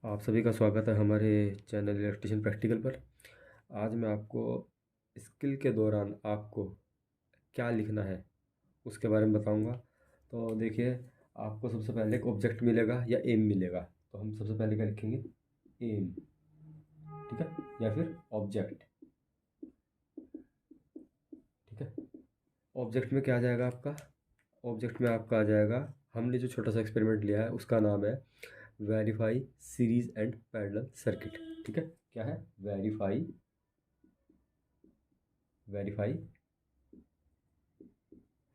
आप सभी का स्वागत है हमारे चैनल इलेक्ट्रिशियन प्रैक्टिकल पर। आज मैं आपको स्किल के दौरान आपको क्या लिखना है उसके बारे में बताऊंगा। तो देखिए, आपको सबसे पहले एक ऑब्जेक्ट मिलेगा या एम मिलेगा। तो हम सबसे पहले क्या लिखेंगे? एम, ठीक है, या फिर ऑब्जेक्ट। ठीक है, ऑब्जेक्ट में क्या आ जाएगा आपका? ऑब्जेक्ट में आपका आ जाएगा, हमने जो छोटा सा एक्सपेरिमेंट लिया है उसका नाम है verify series and parallel circuit. ठीक है, क्या है? Verify verify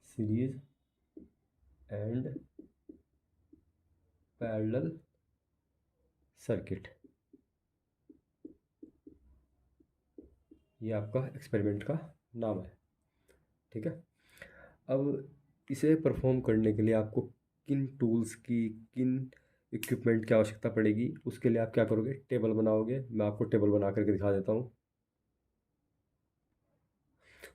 series and parallel circuit. ये आपका एक्सपेरिमेंट का नाम है। ठीक है, अब इसे परफॉर्म करने के लिए आपको किन टूल्स की, किन इक्विपमेंट की आवश्यकता पड़ेगी, उसके लिए आप क्या करोगे? टेबल बनाओगे। मैं आपको टेबल बना करके दिखा देता हूँ।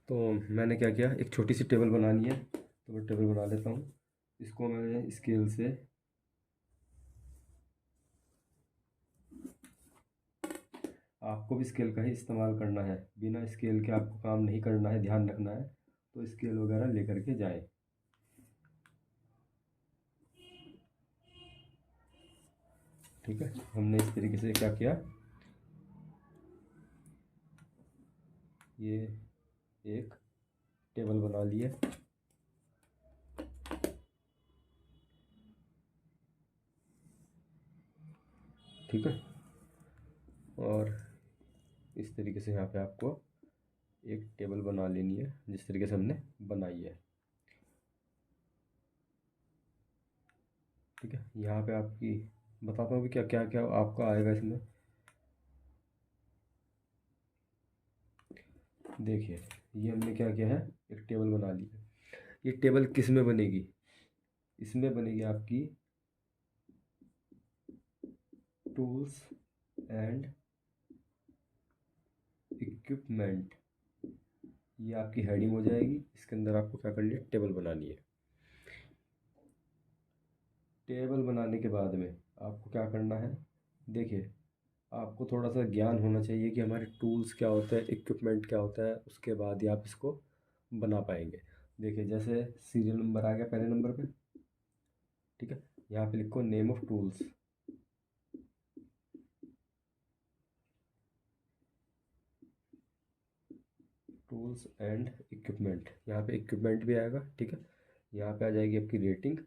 तो मैंने क्या किया, एक छोटी सी टेबल बनानी है, तो मैं टेबल बना लेता हूँ। इसको मैंने स्केल से आपको भी स्केल का ही इस्तेमाल करना है, बिना स्केल के आपको काम नहीं करना है, ध्यान रखना है। तो स्केल वगैरह लेकर के जाएं। ठीक है, हमने इस तरीके से क्या किया, ये एक टेबल बना लिए। ठीक है, और इस तरीके से यहाँ पे आपको एक टेबल बना लेनी है जिस तरीके से हमने बनाई है। ठीक है, यहाँ पे आपकी बताता हूँ कि क्या क्या क्या आपका आएगा इसमें। देखिए, ये हमने क्या किया है, एक टेबल बना ली है। ये टेबल किस में बनेगी? इसमें बनेगी आपकी टूल्स एंड इक्विपमेंट। ये आपकी हेडिंग हो जाएगी। इसके अंदर आपको क्या करनी है? टेबल बनानी है। टेबल बनाने के बाद में आपको क्या करना है? देखिए, आपको थोड़ा सा ज्ञान होना चाहिए कि हमारे टूल्स क्या होते हैं, इक्विपमेंट क्या होता है, उसके बाद ही आप इसको बना पाएंगे। देखिए, जैसे सीरियल नंबर आ गया पहले नंबर पे। ठीक है, यहाँ पे लिखो name of tools. Tools and equipment, यहाँ पे इक्विपमेंट भी आएगा। ठीक है, यहाँ पे आ जाएगी आपकी रेटिंग,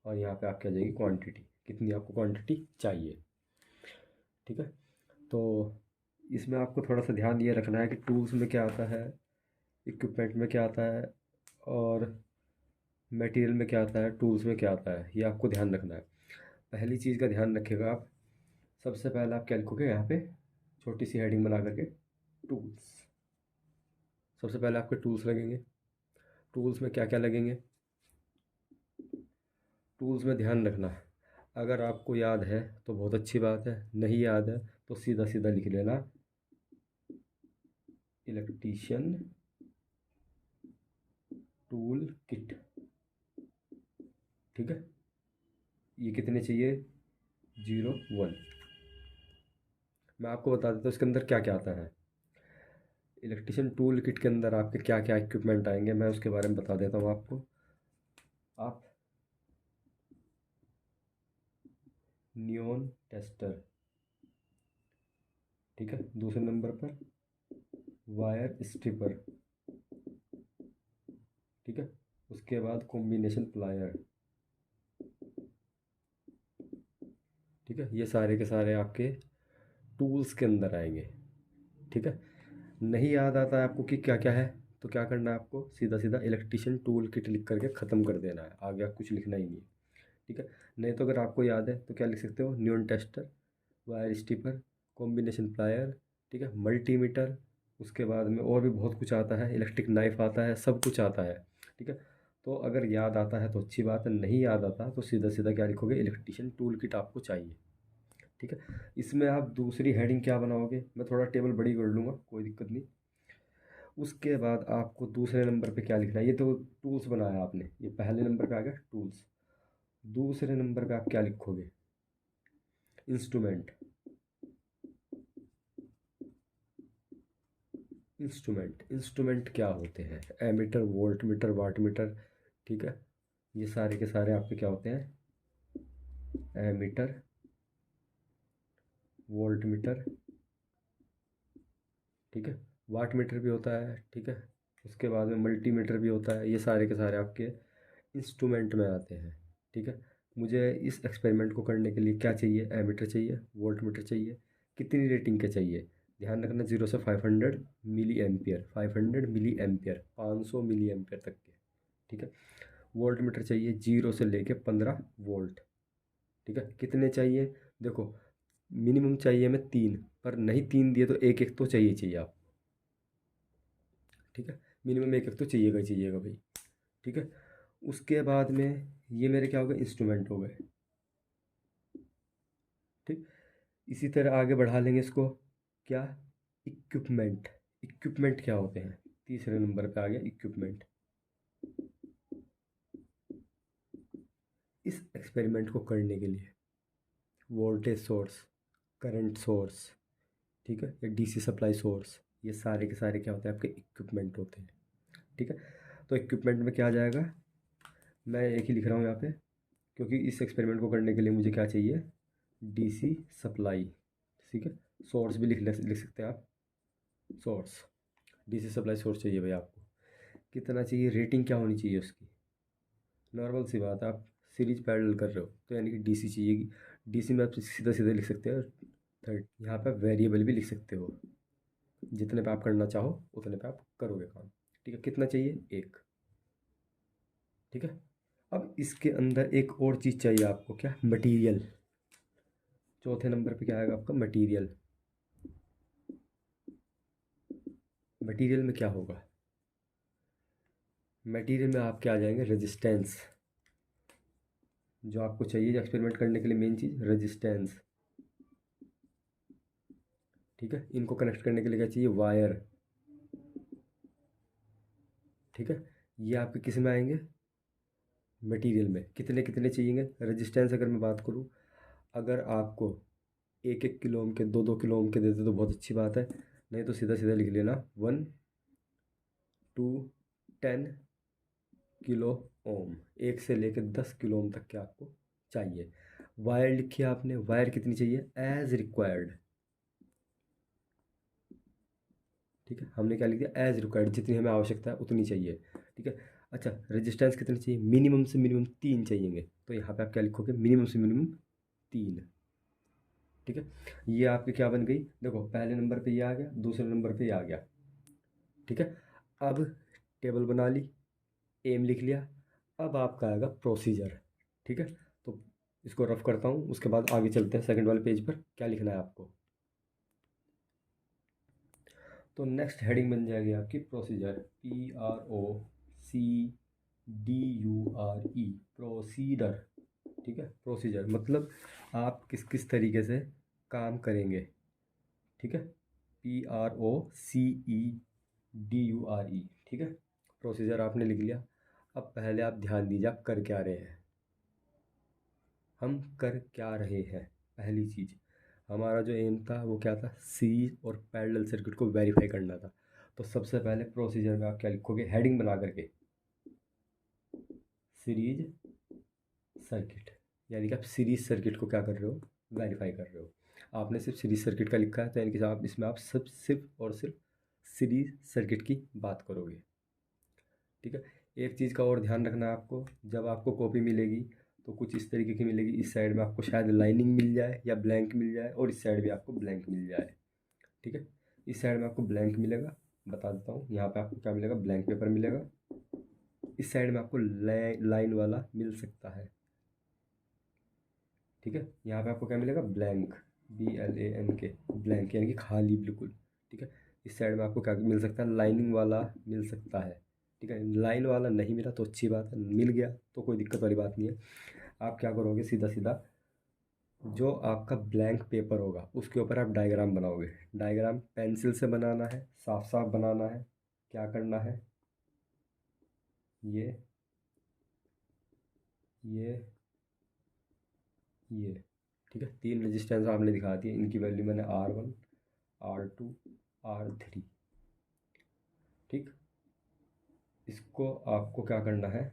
और यहाँ पे आपकी आ जाएगी क्वांटिटी, कितनी आपको क्वांटिटी चाहिए। ठीक है, तो इसमें आपको थोड़ा सा ध्यान ये रखना है कि टूल्स में क्या आता है, इक्विपमेंट में क्या आता है, और मटेरियल में क्या आता है, टूल्स में क्या आता है, ये आपको ध्यान रखना है। पहली चीज़ का ध्यान रखिएगा आप। सबसे पहले आप क्या लिखोगे यहाँ पे, छोटी सी हेडिंग बना करके, टूल्स। सबसे पहले आपके टूल्स लगेंगे। टूल्स में क्या क्या लगेंगे? टूल्स में ध्यान रखना, अगर आपको याद है तो बहुत अच्छी बात है, नहीं याद है तो सीधा सीधा लिख लेना, इलेक्ट्रीशियन टूल किट। ठीक है, ये कितने चाहिए? 01। मैं आपको बता देता हूँ इसके अंदर क्या क्या आता है। इलेक्ट्रिशियन टूल किट के अंदर आपके क्या क्या इक्विपमेंट आएंगे, मैं उसके बारे में बता देता हूँ आपको। आप नियॉन टेस्टर, ठीक है, दूसरे नंबर पर वायर स्ट्रिपर। ठीक है, उसके बाद कॉम्बिनेशन प्लायर। ठीक है, ये सारे के सारे आपके टूल्स के अंदर आएंगे। ठीक है, नहीं याद आता है आपको कि क्या क्या है, तो क्या करना है आपको? सीधा सीधा इलेक्ट्रिशियन टूल किट लिख करके ख़त्म कर देना है, आगे आप कुछ लिखना ही नहीं है। ठीक है, नहीं तो अगर आपको याद है तो क्या लिख सकते हो? न्यून tester, wire stripper, combination plier, ठीक है, मल्टीमीटर। उसके बाद में और भी बहुत कुछ आता है, इलेक्ट्रिक नाइफ आता है, सब कुछ आता है। ठीक है, तो अगर याद आता है तो अच्छी बात है, नहीं याद आता तो सीधा सीधा क्या लिखोगे? इलेक्ट्रिशियन टूल किट आपको चाहिए। ठीक है, इसमें आप दूसरी हेडिंग क्या बनाओगे? मैं थोड़ा टेबल बड़ी कर लूँगा, कोई दिक्कत नहीं। उसके बाद आपको दूसरे नंबर पे क्या लिखना है? ये तो टूल्स बनाया आपने, ये पहले नंबर पे आ गया टूल्स। दूसरे नंबर पे आप क्या लिखोगे? इंस्ट्रूमेंट, इंस्ट्रूमेंट क्या होते हैं? Ammeter, voltmeter, wattmeter, ठीक है। ये सारे के सारे आपके क्या होते हैं? एमीटर, वोल्ट मीटर, ठीक है। वाट मीटर भी होता है, ठीक है। उसके बाद में मल्टी मीटर भी होता है। ये सारे के सारे आपके इंस्ट्रूमेंट में आते हैं, ठीक है। मुझे इस एक्सपेरिमेंट को करने के लिए क्या चाहिए? एमीटर चाहिए, वोल्ट मीटर चाहिए। कितनी रेटिंग के चाहिए? ध्यान रखना 0 से 500 milliampere, 500 milliampere, 500 milliampere तक के, ठीक है। वोल्ट मीटर चाहिए 0 से लेके 15 वोल्ट, ठीक है। कितने चाहिए? देखो, मिनिमम चाहिए हमें 3, पर नहीं 3 दिए तो एक एक तो चाहिए चाहिए आप, ठीक है। मिनिमम एक एक तो चाहिएगा ही चाहिएगा भाई, ठीक है। उसके बाद में ये मेरे क्या हो गए? इंस्ट्रूमेंट हो गए, ठीक। इसी तरह आगे बढ़ा लेंगे इसको। क्या? इक्विपमेंट। इक्विपमेंट क्या होते हैं? तीसरे नंबर पे आ गया इक्विपमेंट। इस एक्सपेरिमेंट को करने के लिए वोल्टेज सोर्स, करंट सोर्स, ठीक है, या डीसी सप्लाई सोर्स, ये सारे के सारे क्या होते हैं? आपके इक्विपमेंट होते हैं, ठीक है। तो इक्विपमेंट में क्या आ जाएगा? मैं एक ही लिख रहा हूँ यहाँ पे, क्योंकि इस एक्सपेरिमेंट को करने के लिए मुझे क्या चाहिए? डीसी सप्लाई, ठीक है। सोर्स भी लिख सकते हैं आप, सोर्स, डीसी सप्लाई सोर्स चाहिए भाई आपको। कितना चाहिए? रेटिंग क्या होनी चाहिए उसकी? नॉर्मल सी बात है, आप सीरीज पैरेलल कर रहे हो तो यानी कि डीसी चाहिए। डीसी में आप सीधा सीधा लिख सकते हैं। थर्ड, यहाँ पे आप वेरिएबल भी लिख सकते हो, जितने पे आप करना चाहो उतने पे आप करोगे काम, ठीक है। कितना चाहिए? 1, ठीक है। अब इसके अंदर एक और चीज़ चाहिए आपको, क्या? मटेरियल। चौथे नंबर पे क्या आएगा आपका? मटेरियल। मटेरियल में क्या होगा? मटेरियल में आप क्या आ जाएंगे? रेजिस्टेंस। जो आपको चाहिए एक्सपेरिमेंट करने के लिए मेन चीज़, रेजिस्टेंस, ठीक है। इनको कनेक्ट करने के लिए क्या चाहिए? वायर, ठीक है। ये आपके किस में आएंगे? मटेरियल में। कितने कितने चाहिए? रेजिस्टेंस अगर मैं बात करूँ, अगर आपको 1 1 किलो ओम के, 2 2 किलो ओम के देते तो बहुत अच्छी बात है, नहीं तो सीधा सीधा लिख लेना 1 टू 10 किलो ओम, 1 से लेकर 10 किलो ओम तक के आपको चाहिए। वायर लिखी है आपने, वायर कितनी चाहिए? एज रिक्वायर्ड, ठीक है। हमने क्या लिख दिया? एज रिक्वायर्ड, जितनी हमें आवश्यकता है उतनी चाहिए, ठीक है। अच्छा, रेजिस्टेंस कितनी चाहिए? मिनिमम से मिनिमम 3 चाहिएंगे, तो यहाँ पे आप क्या लिखोगे? मिनिमम से मिनिमम 3, ठीक है। ये आपकी क्या बन गई? देखो, पहले नंबर पे ये आ गया, दूसरे नंबर पे ये आ गया, ठीक है। अब टेबल बना ली, एम लिख लिया। अब आपका आएगा प्रोसीजर, ठीक है। तो इसको रफ करता हूँ, उसके बाद आगे चलते हैं सेकंड वाले पेज पर क्या लिखना है आपको। तो नेक्स्ट हेडिंग बन जाएगी आपकी प्रोसीजर, PROCEDURE, प्रोसीडर, ठीक है। प्रोसीजर मतलब आप किस किस तरीके से काम करेंगे, ठीक है। PROCEDURE, ठीक है। प्रोसीजर आपने लिख लिया। अब पहले आप ध्यान दीजिए आप कर क्या रहे हैं। हम कर क्या रहे हैं? पहली चीज़, हमारा जो एम था वो क्या था? सीरीज और पैरेलल सर्किट को वेरीफाई करना था। तो सबसे पहले प्रोसीजर में आप क्या लिखोगे? हेडिंग बना करके सीरीज सर्किट, यानी कि आप सीरीज सर्किट को क्या कर रहे हो? वेरीफाई कर रहे हो। आपने सिर्फ सीरीज सर्किट का लिखा है तो यानी कि आप इसमें आप सब सिर्फ और सिर्फ सीरीज सर्किट की बात करोगे, ठीक है। एक चीज़ का और ध्यान रखना है आपको, जब आपको कॉपी मिलेगी तो कुछ इस तरीके की मिलेगी, इस साइड में आपको शायद लाइनिंग मिल जाए या ब्लैंक मिल जाए, और इस साइड भी आपको ब्लैंक मिल जाए, ठीक है। इस साइड में आपको ब्लैंक मिलेगा, बता देता हूँ, यहाँ पे आपको क्या मिलेगा? ब्लैंक पेपर मिलेगा। इस साइड में आपको लाइन वाला मिल सकता है, ठीक है। यहाँ पे आपको क्या मिलेगा? ब्लैंक, BLANK, ब्लैंक यानी कि खाली बिल्कुल, ठीक है। इस साइड में आपको क्या मिल सकता है? लाइनिंग वाला मिल सकता है, ठीक है। लाइन वाला नहीं मिला तो अच्छी बात है, मिल गया तो कोई दिक्कत वाली बात नहीं है। आप क्या करोगे? सीधा सीधा जो आपका ब्लैंक पेपर होगा उसके ऊपर आप डायग्राम बनाओगे। डायग्राम पेंसिल से बनाना है, साफ साफ बनाना है। क्या करना है? ये ये ये ठीक है, 3 रेजिस्टेंस आपने दिखा दिए, इनकी वैल्यू मैंने R1 R2 R3। ठीक, इसको आपको क्या करना है,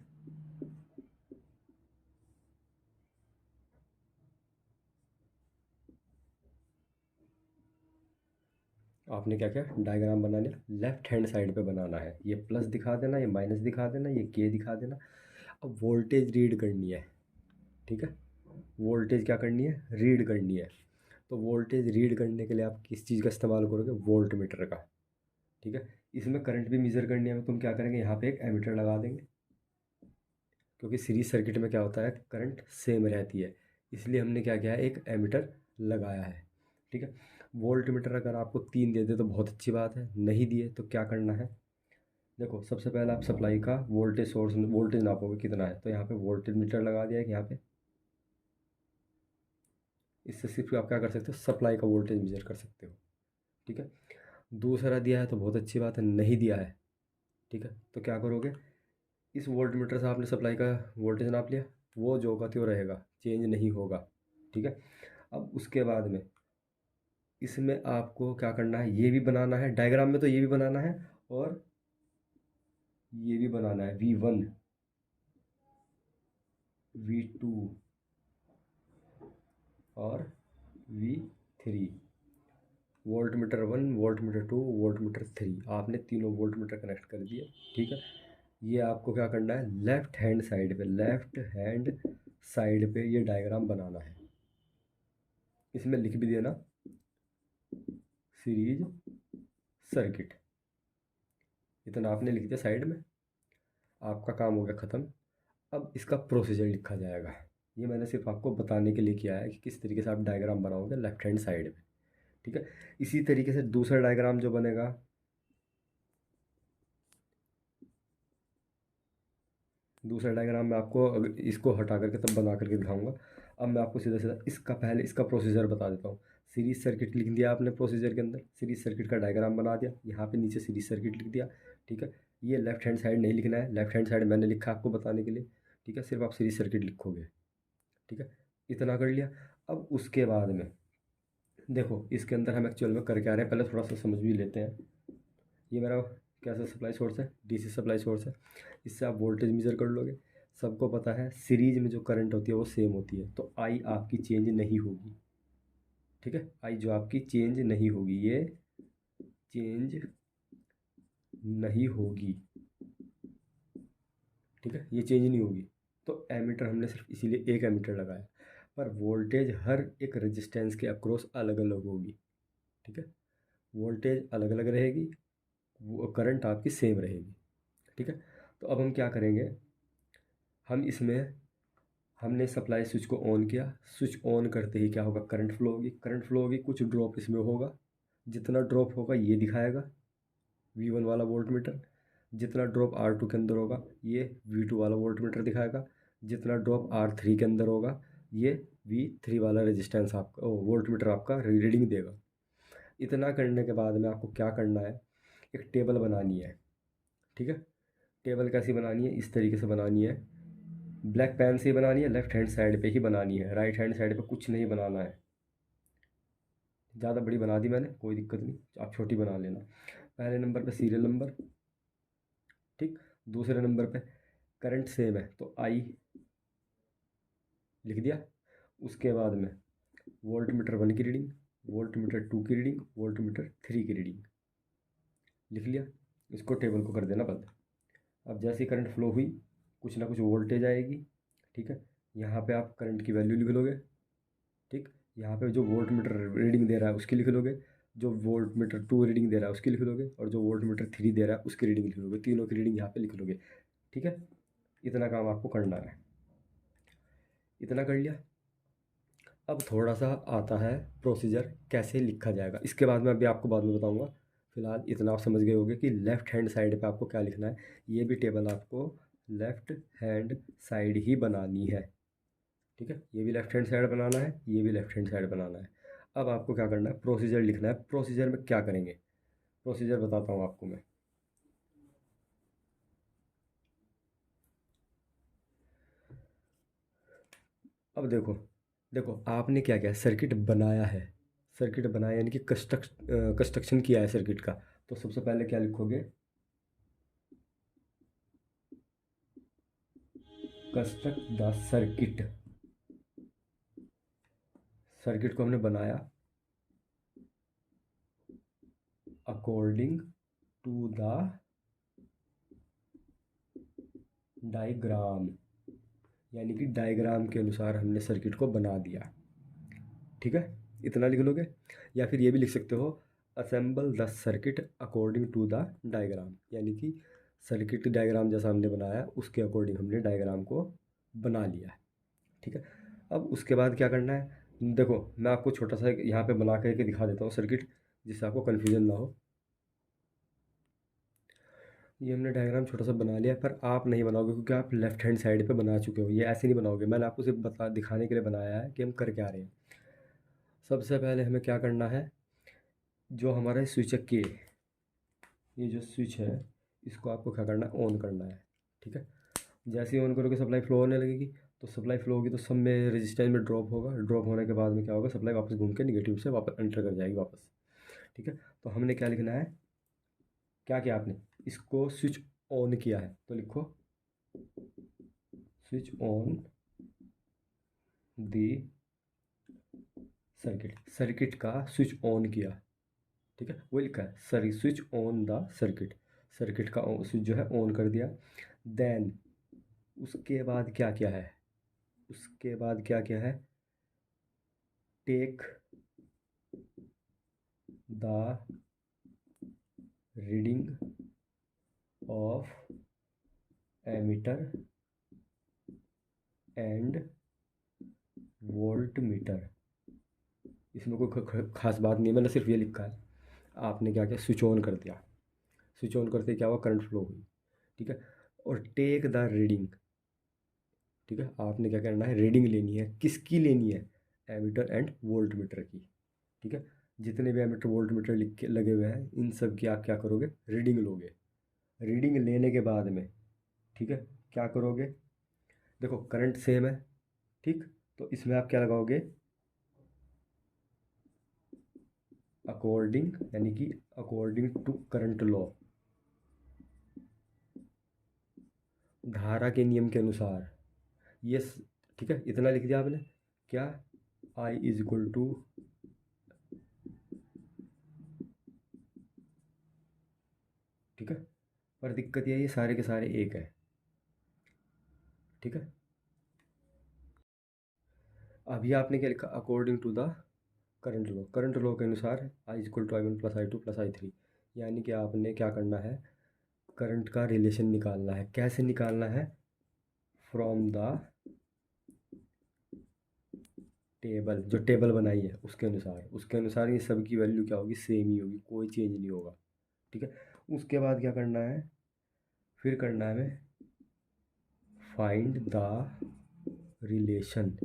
आपने क्या क्या डायग्राम बना लिया, लेफ्ट हैंड साइड पे बनाना है, ये प्लस दिखा देना, ये माइनस दिखा देना, ये के दिखा देना। अब वोल्टेज रीड करनी है। ठीक है, वोल्टेज क्या करनी है, रीड करनी है। तो वोल्टेज रीड करने के लिए आप किस चीज़ का इस्तेमाल करोगे, वोल्ट मीटर का। ठीक है, इसमें करंट भी मेज़र करनी है, तुम क्या करेंगे, यहाँ पे एक एमीटर लगा देंगे, क्योंकि सीरीज सर्किट में क्या होता है, करंट सेम रहती है, इसलिए हमने क्या किया है, एक एमीटर लगाया है। ठीक है, वोल्ट मीटर अगर आपको 3 दे दे तो बहुत अच्छी बात है, नहीं दिए तो क्या करना है, देखो सबसे पहले आप सप्लाई का वोल्टेज सोर्स वोल्टेज नापोगे कितना है, तो यहाँ पे वोल्टेज मीटर लगा दिया है यहाँ पे। इससे सिर्फ आप क्या कर सकते हो, सप्लाई का वोल्टेज मेजर कर सकते हो। ठीक है, दूसरा दिया है तो बहुत अच्छी बात है, नहीं दिया है, ठीक है, तो क्या करोगे, इस वोल्ट मीटर से आपने सप्लाई का वोल्टेज नाप लिया, वो जो का त्यों रहेगा, चेंज नहीं होगा। ठीक है, अब उसके बाद में इसमें आपको क्या करना है, ये भी बनाना है डायग्राम में, तो ये भी बनाना है और ये भी बनाना है, V1 V2 और V3, volt meter 1 volt meter 2 volt meter 3, आपने तीनों वोल्ट मीटर कनेक्ट कर दिए। ठीक है, ये आपको क्या करना है, लेफ्ट हैंड साइड पे, लेफ्ट हैंड साइड पे ये डायग्राम बनाना है। इसमें लिख भी देना सीरीज सर्किट, इतना आपने लिख दिया साइड में, आपका काम हो गया ख़त्म। अब इसका प्रोसीजर लिखा जाएगा, ये मैंने सिर्फ आपको बताने के लिए किया है कि किस तरीके से आप डायग्राम बनाओगे लेफ्ट हैंड साइड में। ठीक है, इसी तरीके से दूसरा डायग्राम जो बनेगा, दूसरा डायग्राम मैं आपको इसको हटा करके तब बना करके दिखाऊंगा। अब मैं आपको सीधा सीधा इसका पहले इसका प्रोसीजर बता देता हूँ। सीरीज सर्किट लिख दिया आपने प्रोसीजर के अंदर, सीरीज सर्किट का डायग्राम बना दिया, यहाँ पे नीचे सीरीज सर्किट लिख दिया। ठीक है, ये लेफ्ट हैंड साइड नहीं लिखना है, लेफ्ट हैंड साइड मैंने लिखा आपको बताने के लिए। ठीक है, सिर्फ आप सीरीज सर्किट लिखोगे। ठीक है, इतना कर लिया। अब उसके बाद में देखो इसके अंदर हम एक्चुअल में करके आ रहे हैं, पहले थोड़ा सा समझ भी लेते हैं। ये मेरा कैसा सप्लाई सोर्स है, डीसी सप्लाई सोर्स है, इससे आप वोल्टेज मेज़र कर लोगे। सबको पता है सीरीज में जो करंट होती है वो सेम होती है, तो आई आपकी चेंज नहीं होगी। ठीक है, आई जो आपकी चेंज नहीं होगी, ये चेंज नहीं होगी। ठीक है, ये चेंज नहीं होगी। तो एमीटर हमने सिर्फ इसीलिए एक एमीटर लगाया, पर वोल्टेज हर एक रेजिस्टेंस के अक्रॉस अलग अलग होगी। ठीक है, वोल्टेज अलग अलग रहेगी, वो करंट आपकी सेम रहेगी। ठीक है, तो अब हम क्या करेंगे, हम इसमें हमने सप्लाई स्विच को ऑन किया, स्विच ऑन करते ही क्या होगा, करंट फ्लो होगी, करंट फ्लो होगी, कुछ ड्रॉप इसमें होगा, जितना ड्रॉप होगा ये दिखाएगा V1 वाला वोल्ट मीटर, जितना ड्रॉप R2 के अंदर होगा ये V2 वाला वोल्ट मीटर दिखाएगा, जितना ड्रॉप R3 के अंदर होगा ये V3 वाला रेजिस्टेंस आपका वोल्ट मीटर आपका रीडिंग देगा। इतना करने के बाद में आपको क्या करना है, एक टेबल बनानी है। ठीक है, टेबल कैसी बनानी है, इस तरीके से बनानी है, ब्लैक पेन से ही बनानी है, लेफ्ट हैंड साइड पे ही बनानी है, राइट हैंड साइड पे कुछ नहीं बनाना है। ज़्यादा बड़ी बना दी मैंने, कोई दिक्कत नहीं, आप छोटी बना लेना। पहले नंबर पे सीरियल नंबर, ठीक, दूसरे नंबर पे करंट सेम है तो आई लिख दिया। उसके बाद में वोल्ट मीटर 1 की रीडिंग, वोल्ट मीटर 2 की रीडिंग, वोल्ट मीटर 3 की रीडिंग लिख लिया। इसको टेबल को कर देना बंद। अब जैसे ही करंट फ्लो हुई कुछ ना कुछ वोल्टेज आएगी। ठीक है, यहाँ पे आप करंट की वैल्यू लिख लोगे। ठीक, यहाँ पे जो वोल्ट मीटर रीडिंग दे रहा है उसकी लिख लोगे, जो वोल्ट मीटर 2 रीडिंग दे रहा है उसकी लिख लोगे, और जो वोल्ट मीटर 3 दे रहा है उसकी रीडिंग लिख लोगे, तीनों की रीडिंग यहाँ पे लिख लोगे। ठीक है, इतना काम आपको करना है। इतना कर लिया। अब थोड़ा सा आता है प्रोसीजर कैसे लिखा जाएगा, इसके बाद मैं अभी आपको बाद में बताऊंगा। फिलहाल इतना आप समझ गए होंगे कि लेफ़्ट हैंड साइड पे आपको क्या लिखना है। ये भी टेबल आपको लेफ़्ट हैंड साइड ही बनानी है। ठीक है, ये भी लेफ़्ट हैंड साइड बनाना है, ये भी लेफ़्ट हैंड साइड बनाना है। अब आपको क्या करना है, प्रोसीजर लिखना है। प्रोसीजर में क्या करेंगे, प्रोसीजर बताता हूँ आपको मैं। अब देखो देखो आपने क्या किया, सर्किट बनाया है, सर्किट बनाया यानी कि कंस्ट्रक्शन किया है सर्किट का। तो सबसे पहले क्या लिखोगे, कंस्ट्रक्ट द सर्किट। सर्किट को हमने बनाया अकॉर्डिंग टू द डायग्राम, यानी कि डायग्राम के अनुसार हमने सर्किट को बना दिया। ठीक है, इतना लिख लोगे। या फिर ये भी लिख सकते हो, assemble the circuit according to the diagram, यानी कि सर्किट डायग्राम जैसा हमने बनाया उसके अकॉर्डिंग हमने डायग्राम को बना लिया। ठीक है, अब उसके बाद क्या करना है, देखो मैं आपको छोटा सा यहाँ पे बना करके दिखा देता हूँ सर्किट, जिससे आपको कन्फ्यूजन ना हो। ये हमने डायग्राम छोटा सा बना लिया, पर आप नहीं बनाओगे क्योंकि आप लेफ्ट हैंड साइड पे बना चुके हो। ये ऐसे नहीं बनाओगे, मैंने आपको सिर्फ बता दिखाने के लिए बनाया है कि हम कर क्या रहे हैं। सबसे पहले हमें क्या करना है, जो हमारा स्विच है के, ये जो स्विच है इसको आपको क्या करना है, ऑन करना है। ठीक है, जैसे ही ऑन करोगे सप्लाई फ्लो होने लगेगी। तो सप्लाई फ्लो होगी तो सब में रेजिस्टेंस में ड्रॉप होगा, ड्रॉप होने के बाद में क्या होगा, सप्लाई वापस घूम के निगेटिव से वापस एंटर कर जाएगी वापस। ठीक है, तो हमने क्या लिखना है, क्या किया आपने, इसको स्विच ऑन किया है तो लिखो switch on the circuit, circuit का स्विच ऑन किया। ठीक है, वो लिखा है sir switch on the circuit, circuit का स्विच जो है ऑन कर दिया। देन उसके बाद क्या क्या है, उसके बाद क्या क्या है, take the reading of ammeter and voltmeter. इसमें कोई खास बात नहीं है, मैंने सिर्फ ये लिखा है। आपने क्या किया, स्विच ऑन कर दिया, स्विच ऑन करते क्या हुआ, करंट फ्लो हुई। ठीक है, और टेक द रीडिंग। ठीक है, आपने क्या करना है, रीडिंग लेनी है, किसकी लेनी है, एमीटर एंड वोल्ट मीटर की। ठीक है, जितने भी एमीटर वोल्ट मीटर लिख के लगे हुए हैं इन सब की आप क्या करोगे, रीडिंग लोगे। रीडिंग लेने के बाद में, ठीक है, क्या करोगे, देखो करंट सेम है। ठीक, तो इसमें आप क्या लगाओगे, अकॉर्डिंग, यानी कि अकॉर्डिंग टू करंट लॉ, धारा के नियम के अनुसार। ये ठीक है, इतना लिख दिया आपने, क्या, आई इज इक्वल टू, ठीक है, पर दिक्कत ये सारे के सारे एक है। ठीक है, अभी आपने क्या लिखा, according to the current law, current law के अनुसार I is equal to I one plus I two plus I three. यानी कि आपने क्या करना है, करंट का रिलेशन निकालना है। कैसे निकालना है, फ्रॉम द टेबल, जो टेबल बनाई है उसके अनुसार, उसके अनुसार ये सब की वैल्यू क्या होगी, सेम ही होगी, कोई चेंज नहीं होगा। ठीक है, उसके बाद क्या करना है, फिर करना है हमें फाइंड द रिलेशन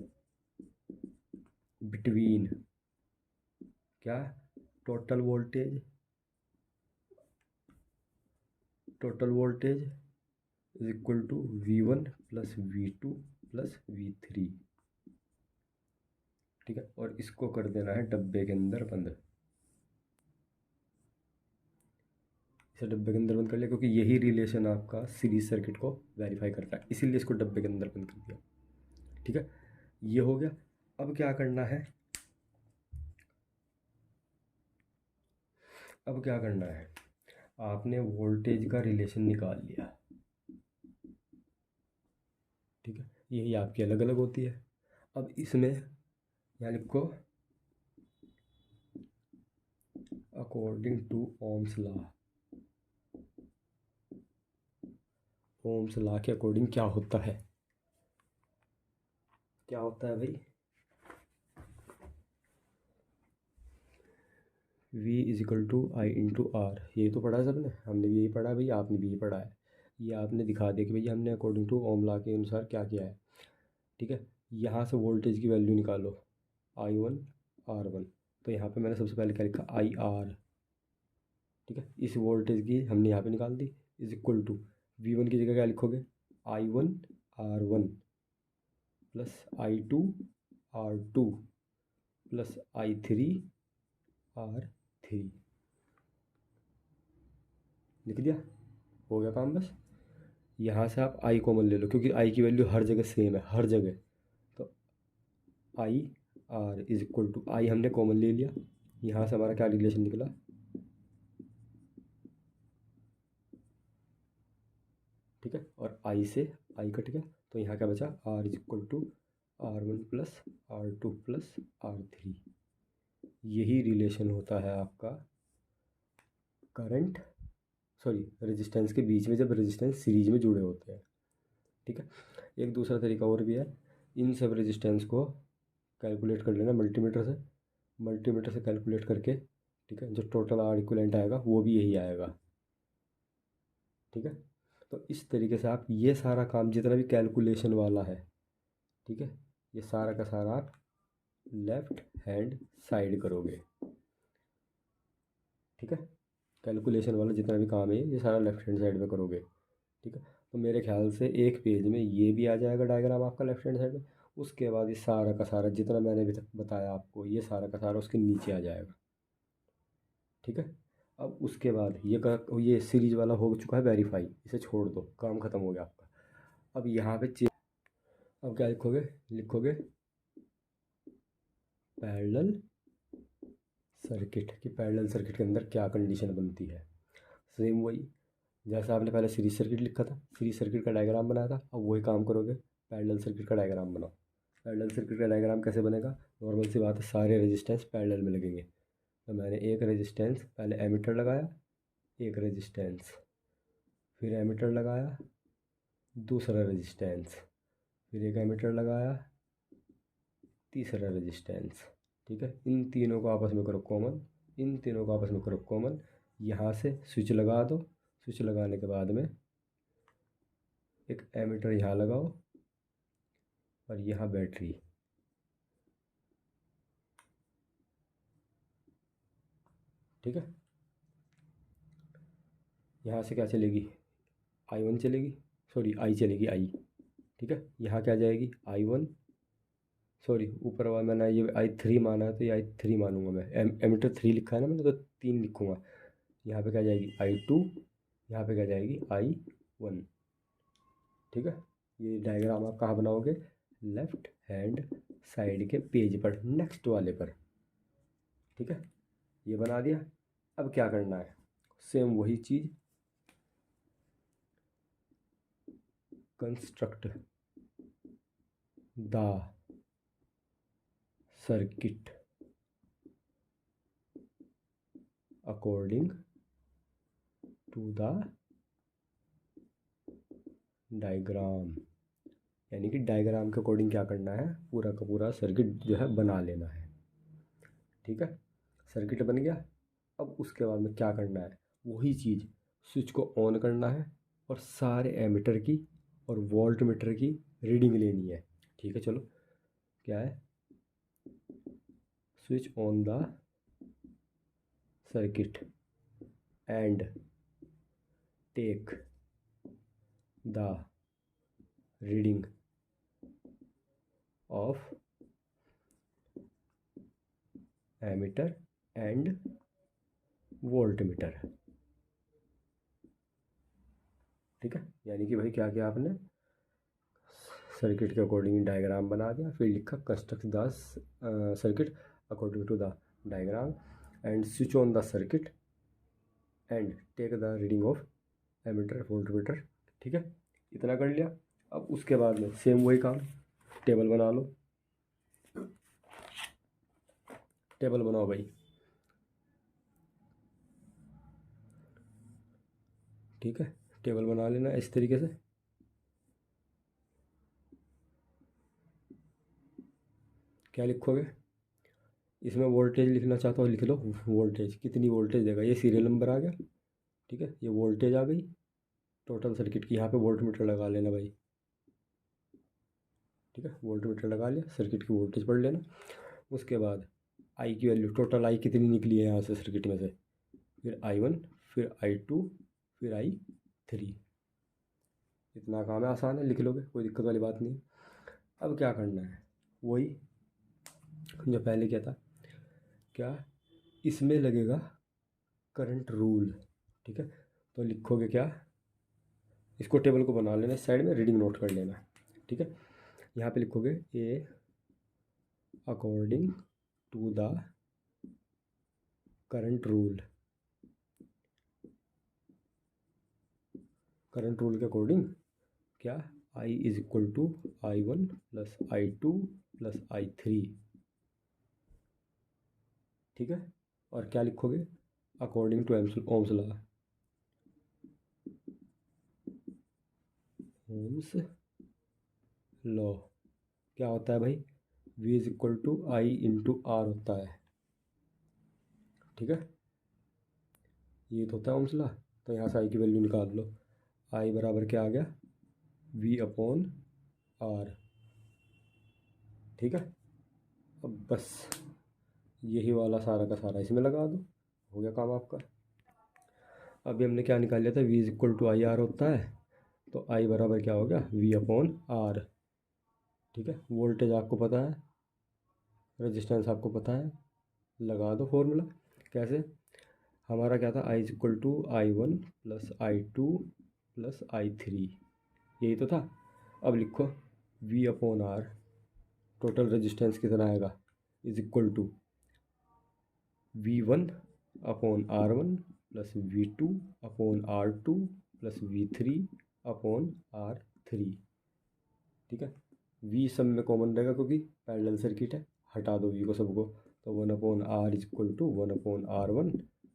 बिटवीन, क्या, total voltage, total voltage is equal to V1 plus V2 plus V3। ठीक है, और इसको कर देना है डब्बे के अंदर बंद। इसे डब्बे के अंदर बंद कर लिया क्योंकि यही रिलेशन आपका सीरीज सर्किट को वेरीफाई करता है, इसीलिए इसको डब्बे के अंदर बंद कर दिया। ठीक है, ये हो गया। अब क्या करना है, अब क्या करना है, आपने वोल्टेज का रिलेशन निकाल लिया। ठीक है, यही आपकी अलग अलग होती है। अब इसमें यहाँ लिखो according to Ohm's law, Ohm's law के अकॉर्डिंग क्या होता है, क्या होता है भाई, V is equal to I into R. यही तो पढ़ा है सबने, हमने भी यही पढ़ा है भाई, आपने भी यही पढ़ा है। ये आपने दिखा दिया कि भैया हमने अकॉर्डिंग टू ओम लॉ के अनुसार क्या किया है। ठीक है, यहाँ से वोल्टेज की वैल्यू निकालो, I1 R1। तो यहाँ पे मैंने सबसे पहले क्या लिखा, IR। ठीक है, इस वोल्टेज की हमने यहाँ पे निकाल दी, इज इक्वल टू V1 की जगह क्या लिखोगे, I1 R1 plus I2 R2 plus I3R3 लिख दिया, हो गया काम बस। यहाँ से आप I कॉमन ले लो क्योंकि I की वैल्यू हर जगह सेम है, हर जगह। तो I हमने कॉमन ले लिया। यहाँ से हमारा क्या रिलेशन निकला, ठीक है, और I से I कट गया, तो यहाँ क्या बचा, R=R1 plus R2 plus R3। यही रिलेशन होता है आपका करंट रेजिस्टेंस के बीच में, जब रेजिस्टेंस सीरीज में जुड़े होते हैं, ठीक है। एक दूसरा तरीका और भी है, इन सब रेजिस्टेंस को कैलकुलेट कर लेना मल्टीमीटर से कैलकुलेट करके, ठीक है, जो टोटल आर इक्विवेलेंट आएगा वो भी यही आएगा, ठीक है। तो इस तरीके से आप ये सारा काम जितना भी कैलकुलेशन वाला है, ठीक है, ये सारा का सारा आप लेफ्ट हैंड साइड करोगे, ठीक है। कैलकुलेशन वाला जितना भी काम है ये सारा लेफ्ट हैंड साइड में करोगे, ठीक है। तो मेरे ख्याल से एक पेज में ये भी आ जाएगा डायग्राम आपका लेफ्ट हैंड साइड में। उसके बाद ये सारा का सारा जितना मैंने अभी तक बताया आपको, ये सारा का सारा उसके नीचे आ जाएगा, ठीक है। अब उसके बाद ये सीरीज वाला हो चुका है वेरीफाई, इसे छोड़ दो, काम ख़त्म हो गया आपका। अब यहाँ पे अब क्या लिखोगे पैरेलल सर्किट, कि पैरेलल सर्किट के अंदर क्या कंडीशन बनती है। सेम वही जैसा आपने पहले सीरीज सर्किट लिखा था, सीरीज सर्किट का डायग्राम बनाया था, अब वही काम करोगे, पैरेलल सर्किट का डायग्राम बनाओ। पैरेलल सर्किट का डायग्राम कैसे बनेगा, नॉर्मल सी बात है, सारे रेजिस्टेंस पैरेलल में लगेंगे। तो मैंने एक रेजिस्टेंस पहले एमीटर लगाया, एक रेजिस्टेंस, फिर एमीटर लगाया, दूसरा रेजिस्टेंस, फिर एक एमीटर लगाया, तीसरा रेजिस्टेंस, ठीक है। इन तीनों को आपस में करो कॉमन, यहाँ से स्विच लगा दो। स्विच लगाने के बाद में एक एमीटर यहाँ लगाओ और यहाँ बैटरी, ठीक है। यहाँ से क्या चलेगी, I1 चलेगी, I चलेगी, ठीक है। यहाँ क्या जाएगी, I1, ऊपर वाला मैंने ये I3 माना है तो ये I3 मानूंगा मैं, एमीटर 3 लिखा है ना मैंने, तो 3 लिखूँगा। यहाँ पे क्या जाएगी I2, यहाँ पे क्या जाएगी I1, ठीक है। ये डायग्राम आप कहाँ बनाओगे, लेफ्ट हैंड साइड के पेज पर, नेक्स्ट वाले पर, ठीक है। ये बना दिया। अब क्या करना है, सेम वही चीज़, construct the circuit according to the diagram, यानी कि डायग्राम के अकॉर्डिंग क्या करना है, पूरा का पूरा सर्किट जो है बना लेना है, ठीक है। सर्किट बन गया। अब उसके बाद में क्या करना है, वही चीज़, स्विच को ऑन करना है और सारे एमीटर की और वोल्ट मीटर की रीडिंग लेनी है, ठीक है। चलो क्या है, switch on the circuit and take the reading of ammeter and voltmeter, ठीक है। यानी कि भाई क्या किया आपने, सर्किट के अकॉर्डिंग डायग्राम बना दिया, फिर लिखा construct the circuit according to the diagram and switch on the circuit and take the reading of ammeter voltmeter, ठीक है। इतना कर लिया। अब उसके बाद में सेम वही काम, टेबल बना लो, टेबल बनाओ भाई, ठीक है। टेबल बना लेना इस तरीके से, क्या लिखोगे, इसमें वोल्टेज लिखना चाहता हो लिख लो, वोल्टेज कितनी वोल्टेज देगा, ये सीरियल नंबर आ गया, ठीक है। ये वोल्टेज आ गई टोटल सर्किट की, यहाँ पे वोल्ट मीटर लगा लेना भाई, ठीक है। वोल्ट मीटर लगा लिया, सर्किट की वोल्टेज पढ़ लेना। उसके बाद आई की वैल्यू, टोटल आई कितनी निकली है यहाँ से सर्किट में से, फिर I1, फिर I2, फिर I3। इतना काम है, आसान है, लिख लोगे, कोई दिक्कत वाली बात नहीं है। अब क्या करना है, वही जो पहले क्या था, क्या इसमें लगेगा करंट रूल। ठीक है, तो लिखोगे क्या, इसको टेबल को बना लेना, साइड में रीडिंग नोट कर लेना। ठीक है, यहाँ पे लिखोगे a according to the current rule, current rule के अकॉर्डिंग क्या, I is equal to I1 plus I2 plus I3। ठीक है, और क्या लिखोगे, according to Ohm's law, Ohm's law क्या होता है भाई, V is equal to I into R होता है। ठीक है, ये तो होता है ओम्स लॉ। तो यहाँ से आई की वैल्यू निकाल लो, आई बराबर क्या आ गया, V अपॉन आर। ठीक है, अब बस यही वाला सारा का सारा इसमें लगा दो, हो गया काम आपका। अभी हमने क्या निकाल लिया था, V is equal to I R होता है, तो आई बराबर क्या हो गया, V अपॉन आर। ठीक है, वोल्टेज आपको पता है, रेजिस्टेंस आपको पता है, लगा दो फॉर्मूला। कैसे, हमारा क्या था, I is equal to I1 plus I2 plus I3, यही तो था। अब लिखो V upon R, total resistance कितना आएगा, is equal to V1 upon R1 plus V2 upon R2 plus V3 upon R3। ठीक है, V सब में कॉमन रहेगा क्योंकि पैरेलल सर्किट है, हटा दो V को सबको, तो 1 upon R is equal to 1 upon R1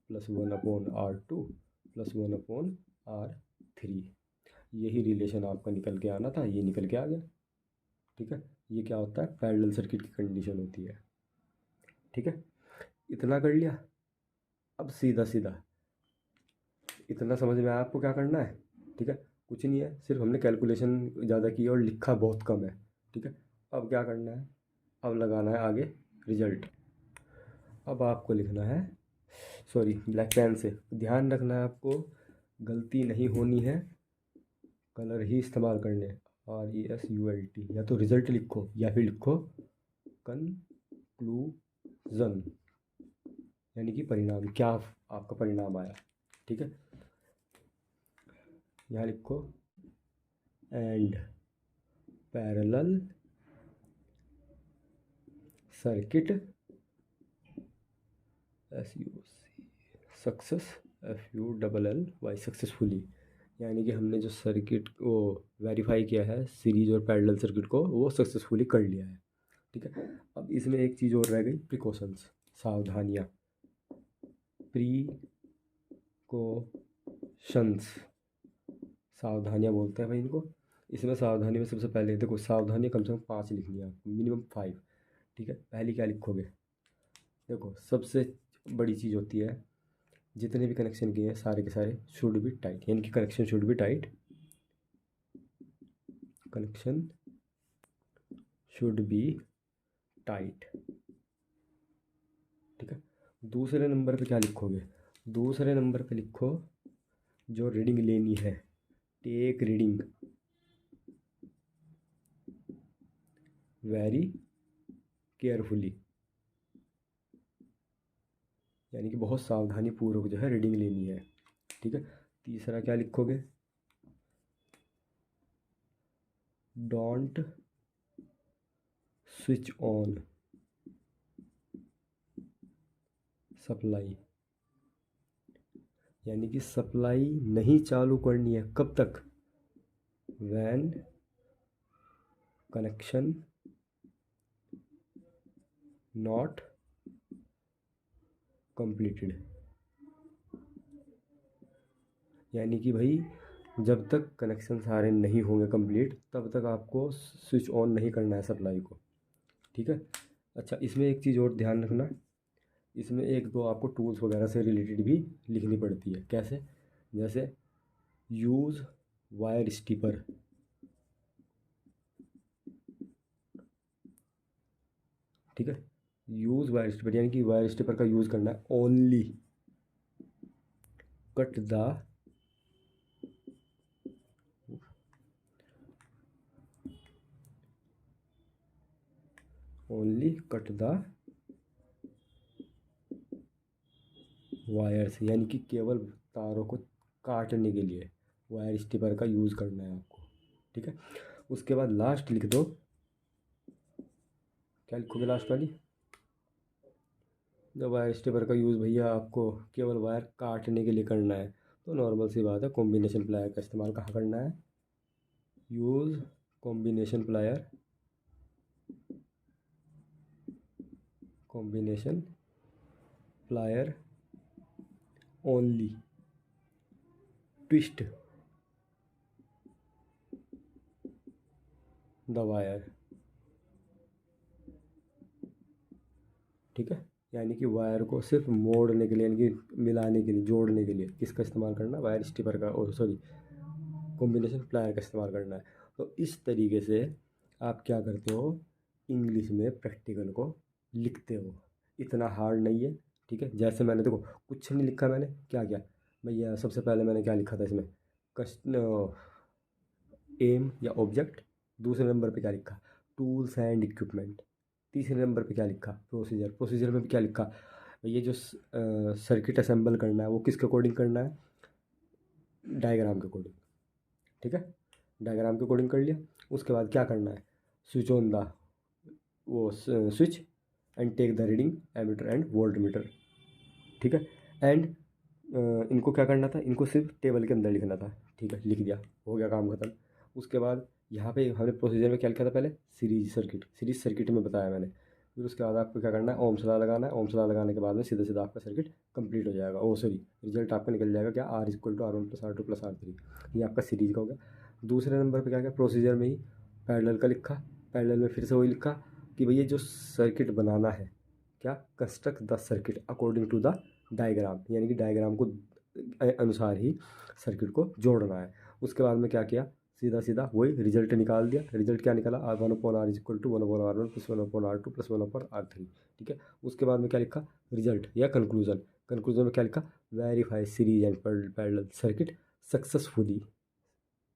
plus 1 upon R2 plus 1 upon R3। यही रिलेशन आपका निकल के आना था, ये निकल के आ गया। ठीक है, ये क्या होता है, पैरेलल सर्किट की कंडीशन होती है। ठीक है, इतना कर लिया। अब सीधा सीधा इतना समझ में आया आपको क्या करना है। ठीक है, कुछ नहीं है, सिर्फ हमने कैलकुलेशन ज़्यादा की और लिखा बहुत कम है। ठीक है, अब क्या करना है, अब लगाना है आगे रिजल्ट। अब आपको लिखना है, सॉरी ब्लैक पेन से ध्यान रखना है आपको, गलती नहीं होनी है, कलर ही इस्तेमाल करने हैं, RESULT, या तो रिजल्ट लिखो या फिर लिखो कंक्लूजन, यानी कि परिणाम, क्या आपका परिणाम आया। ठीक है, यहाँ लिखो and parallel circuit success FULLY successfully, यानी कि हमने जो सर्किट को वेरीफाई किया है, सीरीज और पैरेलल सर्किट को, वो सक्सेसफुली कर लिया है। ठीक है, अब इसमें एक चीज़ और रह गई, प्रिकॉशंस, सावधानियाँ, प्रिकॉशंस, सावधानियाँ बोलते हैं भाई इनको। इसमें सावधानी में सबसे पहले देखो, सावधानी कम से कम 5 लिखनी है आपको, मिनिमम 5। ठीक है, पहली क्या लिखोगे, देखो सबसे बड़ी चीज़ होती है, जितने भी कनेक्शन किए हैं सारे के सारे शुड बी टाइट, यानी कि connection should be tight, connection should be tight. ठीक है, दूसरे नंबर पे क्या लिखोगे, दूसरे नंबर पे लिखो जो रीडिंग लेनी है, टेक रीडिंग वेरी केयरफुली, यानी कि बहुत सावधानी पूर्वक जो है रीडिंग लेनी है। ठीक है, तीसरा क्या लिखोगे, डोंट स्विच ऑन सप्लाई, यानी कि सप्लाई नहीं चालू करनी है, कब तक, व्हेन कनेक्शन नॉट कंप्लीटेड, यानी कि भाई जब तक कनेक्शन सारे नहीं होंगे कंप्लीट, तब तक आपको स्विच ऑन नहीं करना है सप्लाई को। ठीक है, अच्छा इसमें एक चीज़ और ध्यान रखना, इसमें एक दो आपको टूल्स वगैरह से रिलेटेड भी लिखनी पड़ती है। कैसे, जैसे यूज़ वायर स्टिपर, ठीक है, यूज़ वायर स्टिपर, यानी कि वायर स्टिपर का यूज़ करना है only cut the only cut the wires, यानी कि केवल तारों को काटने के लिए वायर स्टिपर का यूज़ करना है आपको, ठीक है। उसके बाद लास्ट लिख दो, क्या लिखोगे लास्ट वाली? जब वायर स्टिपर का यूज़ भैया आपको केवल वायर काटने के लिए करना है, तो नॉर्मल सी बात है, कॉम्बिनेशन प्लायर का इस्तेमाल कहाँ करना है? Use combination plier, combination plier only twist the wire, ठीक है। यानी कि वायर को सिर्फ मोड़ने के लिए, यानी कि मिलाने के लिए, जोड़ने के लिए किसका इस्तेमाल करना है? वायर स्टिपर का, और सॉरी कॉम्बिनेशन प्लायर का इस्तेमाल करना है। तो इस तरीके से आप क्या करते हो, इंग्लिश में प्रैक्टिकल को लिखते हो। इतना हार्ड नहीं है, ठीक है। जैसे मैंने देखो कुछ नहीं लिखा, मैंने क्या किया भैया, सबसे पहले मैंने क्या लिखा था इसमें, कस्ट एम या ऑब्जेक्ट। दूसरे नंबर पे क्या लिखा? Tools and equipment. तीसरे नंबर पे क्या लिखा? प्रोसीजर। प्रोसीजर में भी क्या लिखा? ये जो सर्किट असेंबल करना है वो किसके अकॉर्डिंग करना है? डायग्राम के अकॉर्डिंग, ठीक है। डायग्राम के अकॉर्डिंग कर लिया। उसके बाद क्या करना है? स्विच ऑन द वो switch and take the reading ammeter and voltmeter, ठीक है। एंड इनको क्या करना था? इनको सिर्फ टेबल के अंदर लिखना था, ठीक है। लिख दिया, हो गया काम खत्म। उसके बाद यहाँ पे हमने प्रोसीजर में क्या लिखा था? पहले सीरीज सर्किट, सीरीज सर्किट में बताया मैंने। फिर उसके बाद आपको क्या करना है? ओम्स लॉ लगाना है। ओम्स लॉ लगाने के बाद में सीधा सीधा आपका सर्किट कंप्लीट हो जाएगा। ओ सॉरी, रिजल्ट आपका निकल जाएगा क्या? R = R1 + R2 + R3। ये आपका सीरीज का हो गया। दूसरे नंबर पर क्या क्या? प्रोसीजर में ही पैरेलल का लिखा। पैरेलल में फिर से वही लिखा कि भैया जो सर्किट बनाना है, क्या? Construct the circuit according to the diagram, यानी कि डायग्राम को अनुसार ही सर्किट को जोड़ना है। उसके बाद में क्या किया? सीधा सीधा वही रिजल्ट निकाल दिया। रिजल्ट क्या निकाला? R1/R = 1/R1 + 1/R2 + 1/R3, ठीक है। उसके बाद में क्या लिखा? रिजल्ट या कंक्लूजन। कंक्लूजन में क्या लिखा? Verify series and parallel circuit successfully,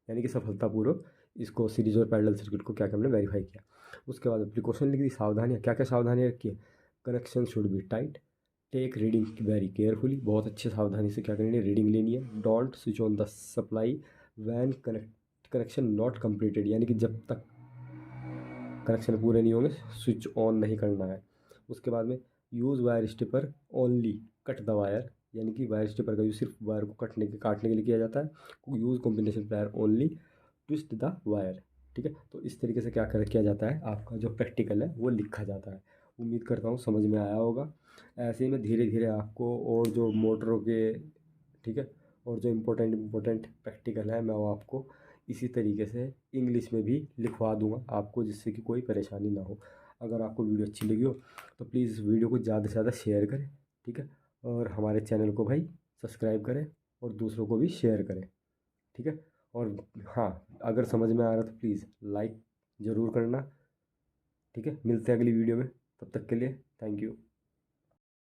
यानी कि सफलतापूर्वक इसको सीरीज और पैरेलल सर्किट को क्या क्या हमने वेरीफाई किया। उसके बाद प्रिकॉशन लिख दी, सावधानियाँ, क्या क्या सावधानियाँ रखी है? Connection should be tight, take reading very carefully, बहुत अच्छे सावधानी से क्या करनी है? रीडिंग लेनी है। Don't switch on the supply when connection not completed, यानी कि जब तक कनेक्शन पूरे नहीं होंगे स्विच ऑन नहीं करना है। उसके बाद में use wire stripper only cut the wire, यानी कि वायर स्टिपर का यूज़ सिर्फ वायर को काटने के लिए किया जाता है। Use combination plier only twist the wire, ठीक है। तो इस तरीके से क्या किया जाता है, आपका जो प्रैक्टिकल है वो लिखा जाता है। उम्मीद करता हूँ समझ में आया होगा। ऐसे ही मैं धीरे धीरे आपको और जो मोटरों के, ठीक है, और जो इम्पोर्टेंट प्रैक्टिकल है मैं वो आपको इसी तरीके से इंग्लिश में भी लिखवा दूंगा आपको, जिससे कि कोई परेशानी ना हो। अगर आपको वीडियो अच्छी लगी हो तो प्लीज़ वीडियो को ज़्यादा से ज़्यादा शेयर करें, ठीक है। और हमारे चैनल को भाई सब्सक्राइब करें और दूसरों को भी शेयर करें, ठीक है। और हाँ, अगर समझ में आ रहा तो प्लीज़ लाइक ज़रूर करना, ठीक है। मिलते हैं अगली वीडियो में, तब तक के लिए थैंक यू।